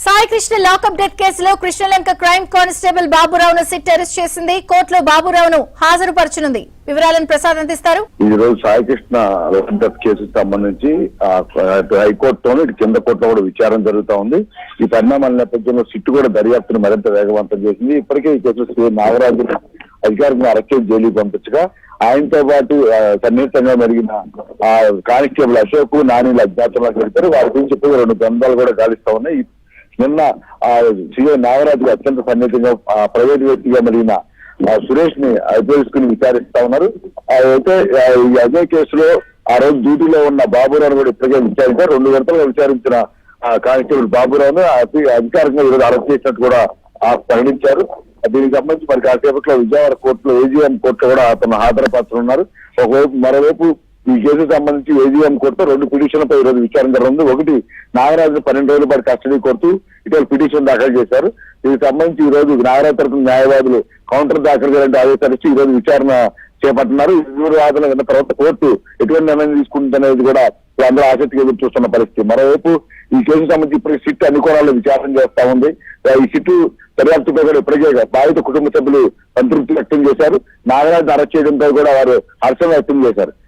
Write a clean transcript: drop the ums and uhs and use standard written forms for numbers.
Sai Krishna lockup death కేసులో Krishnalanka crime constable బాబురావును SIT arrest చేసింది. కోర్టులో బాబురావును హాజరుపరచనుంది. వివరాలను ప్రసాద్ అందిస్తారు. ఈ రోజు సాయి కృష్ణ లాకప్ డెత్ కేసుకు సంబంధించి హైకోర్టులోను ఇటు కింద కోర్టులో కూడా విచారణ జరుగుతా ఉంది. ఈ పరిణామాల నేపథ్యంలో సిట్ కూడా దర్యాప్తును మరింత వేగవంతం చేసింది. ఇప్పటికే ఈ కేసులో శ్రీ నాగరాజు అధికారికంగా అరెస్ట్ చేసి జైలుకి పంపించగా ఆయనతో పాటు సన్నిహితంగా మెరిగిన కానిస్టేబుల్ అశోక్ నాని అజ్ఞాతంలోకి వెళ్తారు. వారి గురించి ఇప్పుడు 2 గ్రంథాలు కూడా గాలిస్తా ఉన్నాయి. నిన్న సీఐ నాగరాజు అత్యంత సన్నిహితంగా ప్రైవేట్ వ్యక్తిగా మెరిగిన సురేష్ ని అధికారులు విచారిస్తా ఉన్నారు. అయితే ఈ అదే కేసులో ఆ రోజు డ్యూటీలో ఉన్న బాబురావు కూడా ఇప్పటికే విచారించారు. 2 గంటలుగా విచారించిన కానిస్టేబుల్ బాబురావును అధికారికంగా ఈరోజు అరెస్ట్ చేసినట్టు కూడా ప్రకటించారు. దీనికి సంబంధించి మరి కాసేపట్లో విజయవాడ కోర్టులో ఏజీఎం కోర్టులో కూడా అతను హాజరుపరచనున్నారు. ఒకవైపు మరోవైపు ఈ కేసుకు సంబంధించి ఏజీఎం కోర్టు 2 పిటిషన్లపై ఈ రోజు విచారణ జరుగుతుంది. ఒకటి నాగరాజు 12 రోజుల పాటు కస్టడీ కోరుతూ ఇటీవల పిటిషన్ దాఖలు చేశారు. దీనికి సంబంధించి ఈ రోజు నాగరాజు తరఫున న్యాయవాదులు కౌంటర్ దాఖలు చేయాలంటే ఆదేశాలిచ్చి ఈ రోజు విచారణ చేపడుతున్నారు. ఇరువురు వాదనలు విన్న తర్వాత కోర్టు ఎటువంటి నిర్ణయం తీసుకుంటుందనేది కూడా అందరూ ఆసక్తిగా ఎదురు చూస్తున్న పరిస్థితి. మరోవైపు ఈ కేసుకు సంబంధించి ఇప్పటికీ సిట్ అన్ని కోణాల్లో విచారణ చేస్తా ఉంది. ఈ సిట్ దర్యాప్తుపై కూడా ఇప్పటికే బాధిత కుటుంబ సభ్యులు సంతృప్తి వ్యక్తం చేశారు. నాగరాజు అరెస్ట్ చేయడంతో కూడా వారు హర్షం వ్యక్తం చేశారు.